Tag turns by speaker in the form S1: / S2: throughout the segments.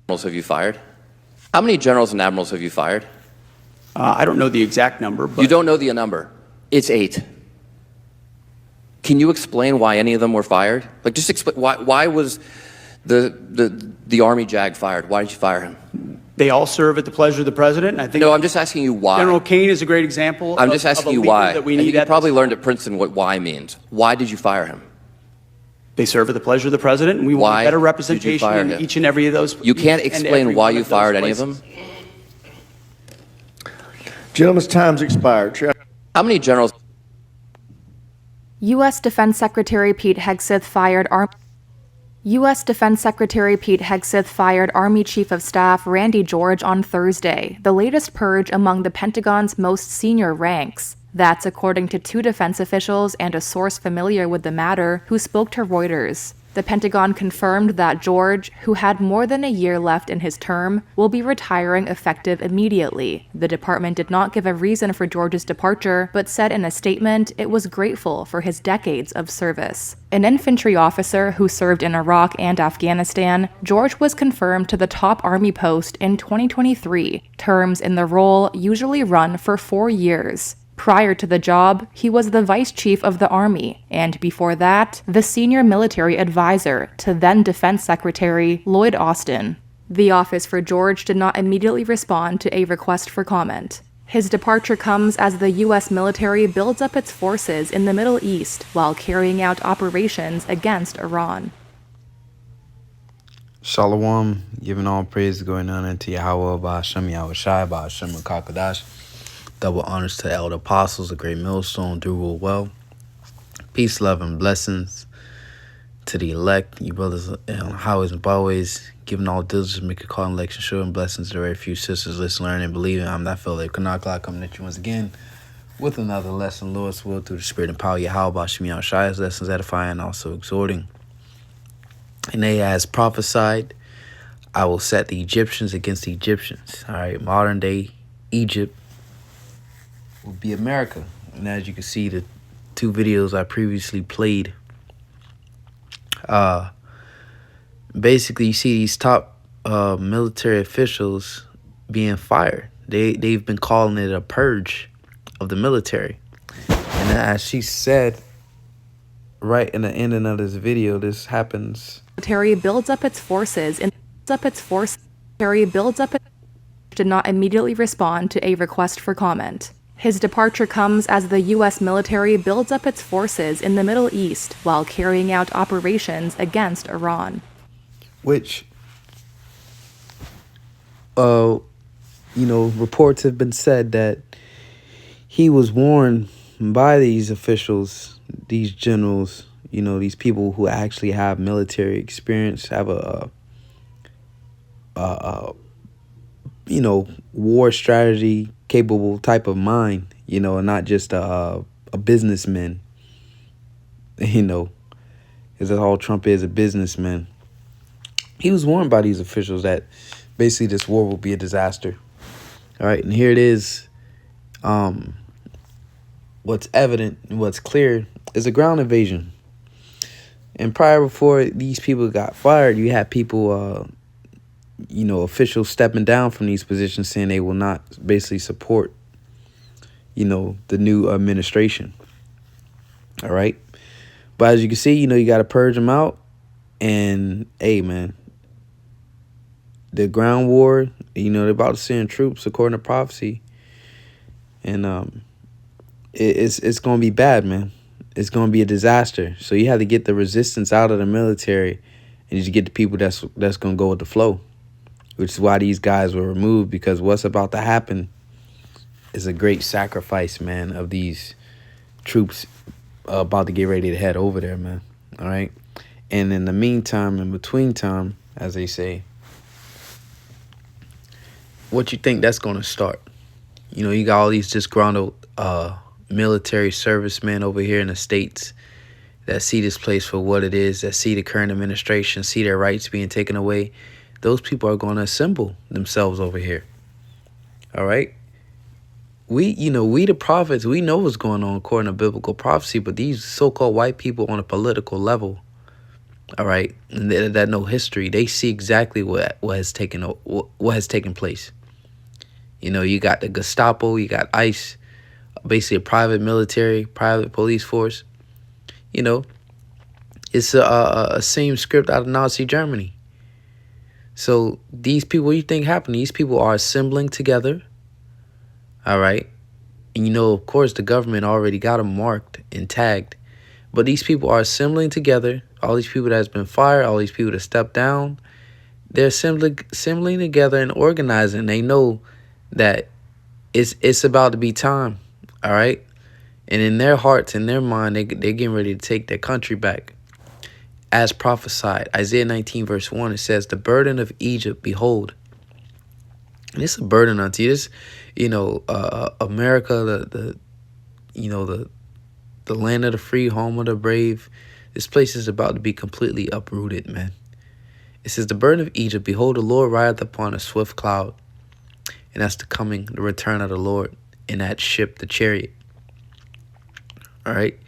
S1: Generals have you fired? How many generals and admirals have you fired?
S2: I don't know the exact number, but
S1: You don't know the number. It's 8. Can you explain why any of them were fired? Like, just explain why was the Army JAG fired? Why did you fire him?
S2: they all serve at the pleasure of the president. And I think
S1: No, I'm just asking you why.
S2: General Kane is a great example.
S1: I'm just asking you
S2: leader
S1: why.
S2: that we
S1: And
S2: need.
S1: you probably learned at Princeton what why means. Why did you fire him?
S2: They serve at the pleasure of the president, and we want
S1: Why
S2: better
S1: did you
S2: representation
S1: fire
S2: in
S1: him?
S2: each and every of those.
S1: You can't
S2: each and
S1: explain
S2: every
S1: why
S2: one
S1: you
S2: of those
S1: fired any of
S2: places.
S1: them?
S3: Gentleman's time's expired.
S1: How many generals?
S4: U.S. Defense Secretary Pete Hegseth fired U.S. Defense Secretary Pete Hegseth fired Army Chief of Staff Randy George on Thursday, the latest purge among the Pentagon's most senior ranks. That's according to 2 defense officials and a source familiar with the matter who spoke to Reuters. The Pentagon confirmed that George, who had more than a year left in his term, will be retiring effective immediately. The department did not give a reason for George's departure, but said in a statement it was grateful for his decades of service. An infantry officer who served in Iraq and Afghanistan, George was confirmed to the top Army post in 2023. Terms in the role usually run for 4 years. Prior to the job, he was the Vice Chief of the Army, and before that, the senior military advisor to then Defense Secretary Lloyd Austin. The office for George did not immediately respond to a request for comment. His departure comes as the U.S. military builds up its forces in the Middle East while carrying out operations against Iran.
S5: Shalom, giving all praise going on into Yahweh, Ba'ashem, Yahweh Shai, Ba'ashem, Kakadash. Double honors to elder apostles, a great millstone, do rule well. Peace, love, and blessings to the elect, you brothers on highways and byways, giving all diligence, make a call and election sure, and blessings to the very few sisters, listen, learn, and believing. I'm that fellow, Kanakla, coming at you once again with another lesson, Lord's will, through the spirit and power, Yahweh, Ba'ashem, Yahweh Shai, lessons edifying and also exhorting. And they has prophesied, I will set the Egyptians against the Egyptians. All right, modern day Egypt will be America. And as you can see, the 2 videos I previously played, basically you see these top military officials being fired. They've been calling it a purge of the military. And as she said right in the ending of this video, this happens.
S4: Military builds up its forces did not immediately respond to a request for comment. His departure comes as the U.S. military builds up its forces in the Middle East while carrying out operations against Iran.
S5: Which, reports have been said that he was warned by these officials, these generals, these people who actually have military experience, have a war strategy capable type of mind, and not just a businessman, because that's all Trump is, a businessman. He was warned by these officials that basically this war will be a disaster. All right, and here it is. What's evident and what's clear is a ground invasion. And before these people got fired, you had people, officials stepping down from these positions saying they will not basically support, the new administration. All right. But as you can see, you got to purge them out. And, hey, man, the ground war, they're about to send troops according to prophecy. And it's going to be bad, man. It's going to be a disaster. So you have to get the resistance out of the military and just get the people that's going to go with the flow, which is why these guys were removed, because what's about to happen is a great sacrifice, man, of these troops about to get ready to head over there, man. All right. And in the meantime, in between time, as they say, what you think that's going to start? You got all these disgruntled military servicemen over here in the States that see this place for what it is, that see the current administration, see their rights being taken away. Those people are going to assemble themselves over here. All right. We the prophets, we know what's going on according to biblical prophecy, but these so-called white people on a political level, all right, and that know history, they see exactly what has taken place. You know, you got the Gestapo, you got ICE, basically a private military, private police force. You know, it's a same script out of Nazi Germany. So these people, what do you think happened? These people are assembling together, all right? And you know, of course, the government already got them marked and tagged. But these people are assembling together. All these people that's been fired, all these people that stepped down, they're assembling together and organizing. They know that it's about to be time, all right? And in their hearts, in their mind, they're getting ready to take their country back. As prophesied, Isaiah 19 verse 1, it says, the burden of Egypt, behold. And it's a burden unto you. This, you know, America, the land of the free, home of the brave. This place is about to be completely uprooted, man. It says, the burden of Egypt, behold, the Lord rideth upon a swift cloud. And that's the return of the Lord in that ship, the chariot. All right.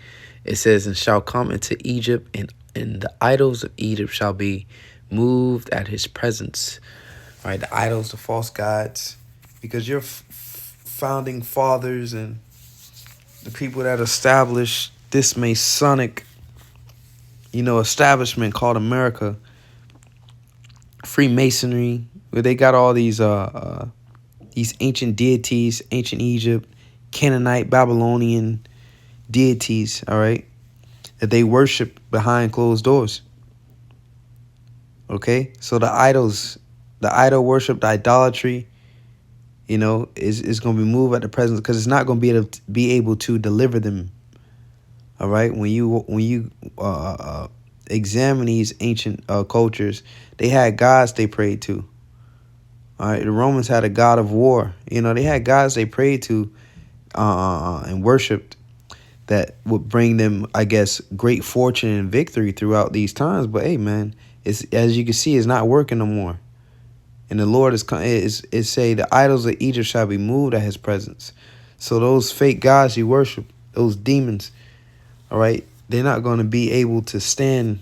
S5: It says, and shall come into Egypt, and the idols of Egypt shall be moved at his presence. All right. The idols, the false gods, because your founding fathers and the people that established this Masonic, establishment called America, Freemasonry, where they got all these ancient deities, ancient Egypt, Canaanite, Babylonian deities, all right, that they worship behind closed doors. Okay, so the idol worship, the idolatry, is going to be moved at the presence, because it's not going to be able to deliver them. All right, when you examine these ancient cultures, they had gods they prayed to. All right, the Romans had a god of war. They had gods they prayed to and worshipped that would bring them, I guess, great fortune and victory throughout these times. But hey, man, it's, as you can see, it's not working no more. And the Lord is say the idols of Egypt shall be moved at his presence. So those fake gods you worship, those demons, all right, they're not going to be able to stand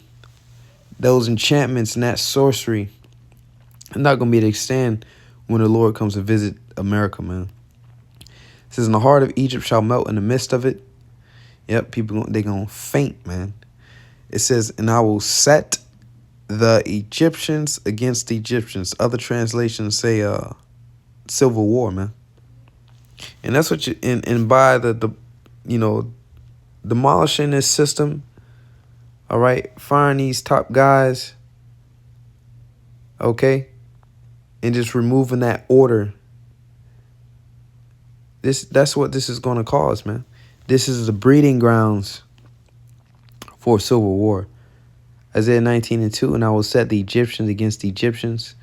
S5: those enchantments and that sorcery. They're not going to be able to stand when the Lord comes to visit America, man. It says, and the heart of Egypt shall melt in the midst of it. Yep, they're going to faint, man. It says, and I will set the Egyptians against the Egyptians. Other translations say civil war, man. And that's what and by the demolishing this system, all right, firing these top guys, okay, and just removing that order. That's what this is going to cause, man. This is the breeding grounds for civil war. Isaiah 19:2, and I will set the Egyptians against the Egyptians.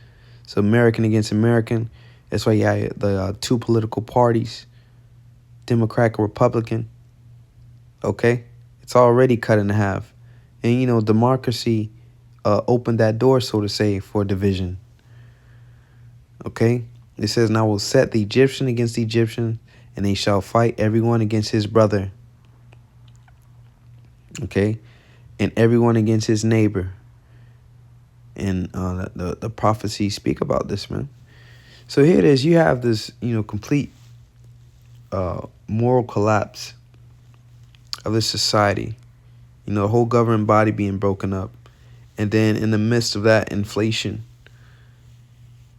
S5: So American against American. That's why you have the two political parties, Democrat and Republican. Okay? It's already cut in half. And, democracy opened that door, so to say, for division. Okay? It says, and I will set the Egyptian against the Egyptian, and they shall fight everyone against his brother. Okay? And everyone against his neighbor. And the prophecies speak about this, man. So here it is. You have this, complete moral collapse of this society. The whole governing body being broken up. And then in the midst of that, inflation.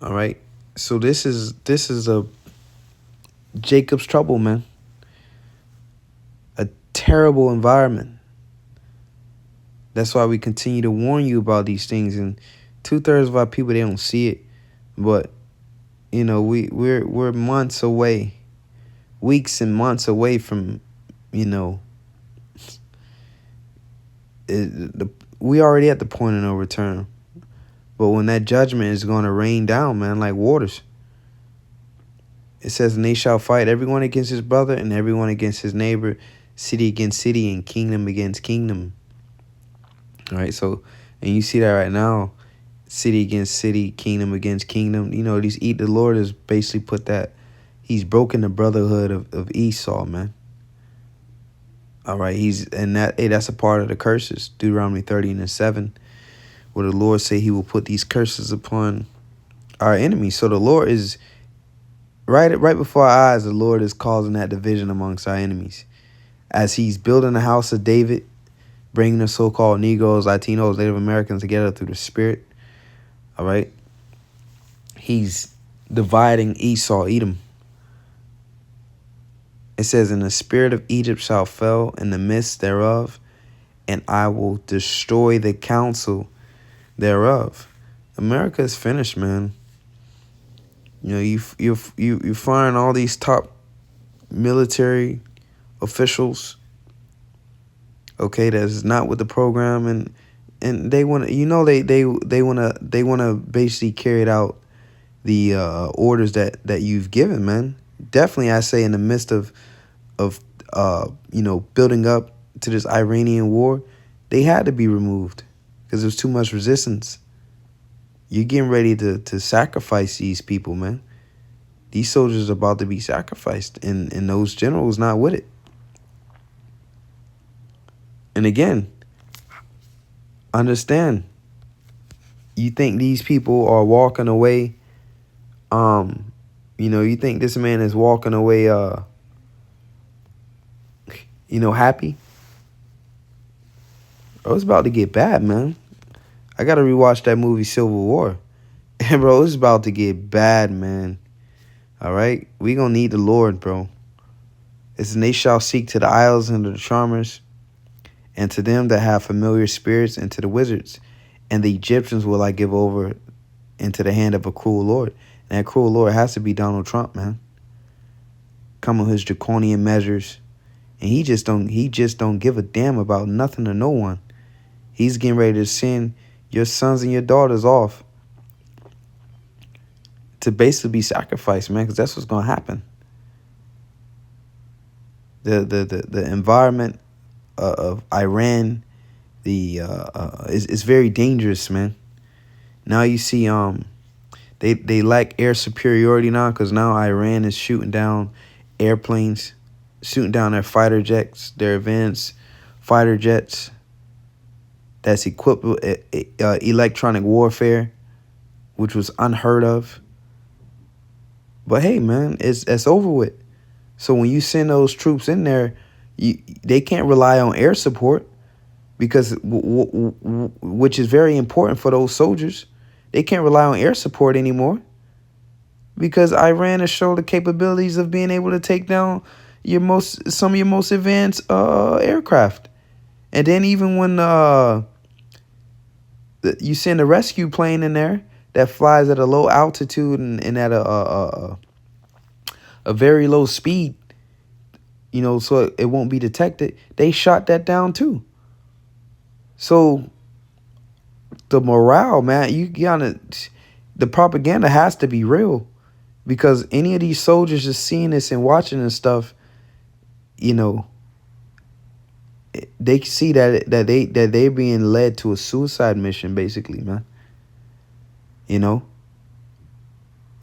S5: All right. So this is a Jacob's trouble, man. A terrible environment. That's why we continue to warn you about these things. And 2/3 of our people, they don't see it. But, we're months away, weeks and months away from, we already at the point of no return. But when that judgment is going to rain down, man, like waters. It says, and they shall fight everyone against his brother and everyone against his neighbor, city against city and kingdom against kingdom. All right, so, and you see that right now, city against city, kingdom against kingdom. The Lord has basically put that, he's broken the brotherhood of Esau, man. All right, that's a part of the curses, Deuteronomy 30:7. where the Lord say he will put these curses upon our enemies. So the Lord is right before our eyes. The Lord is causing that division amongst our enemies as he's building the house of David, bringing the so-called Negroes, Latinos, Native Americans together through the Spirit. All right. He's dividing Esau, Edom. It says, "And the spirit of Egypt shall fail in the midst thereof, and I will destroy the counsel thereof." America is finished, man. You know, you find all these top military officials, okay, that's not with the program, and they want to, you know, they want to basically carry it out the orders that you've given, man. Definitely, I say, in the midst of you know, building up to this Iranian war, they had to be removed because there was too much resistance. You're getting ready to sacrifice these people, man. These soldiers are about to be sacrificed, and those generals not with it. And again, understand, you think these people are walking away, you know, you think this man is walking away, you know, happy? Oh, it's about to get bad, man. I got to rewatch that movie Civil War. And, bro, it's about to get bad, man. All right? We going to need the Lord, bro. It's, "And they shall seek to the idols and to the charmers, and to them that have familiar spirits, and to the wizards. And the Egyptians will I give over into the hand of a cruel Lord." And that cruel Lord has to be Donald Trump, man. Come with his draconian measures. And he just don't give a damn about nothing or no one. He's getting ready to send your sons and your daughters off to basically be sacrificed, man, because that's what's going to happen. The environment of Iran, is very dangerous, man. Now you see, they lack air superiority now, because now Iran is shooting down airplanes, shooting down their fighter jets, their advanced fighter jets that's equipped with electronic warfare, which was unheard of. But hey, man, it's over with. So when you send those troops in there, they can't rely on air support, because which is very important for those soldiers. They can't rely on air support anymore, because Iran has shown the capabilities of being able to take down some of your most advanced aircraft. And then even when you send a rescue plane in there that flies at a low altitude and at a very low speed, you know, so it won't be detected, they shot that down too. So the morale, man, the propaganda has to be real, because any of these soldiers just seeing this and watching this stuff, you know, they see that they're being led to a suicide mission, basically, man. You know,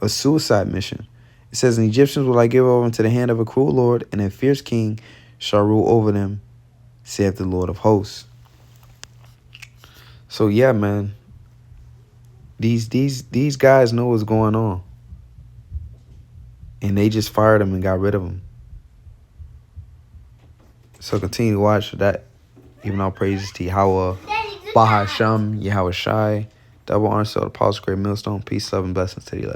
S5: a suicide mission. It says, "And the Egyptians will I give over into the hand of a cruel Lord, and a fierce king shall rule over them, saith the Lord of hosts." So yeah, man, these guys know what's going on, and they just fired him and got rid of him. So continue to watch that. Even all praises to Yahweh, Bahasham, Yahweh Shai, double honor, so the Paul's great millstone, peace, love, and blessings to you.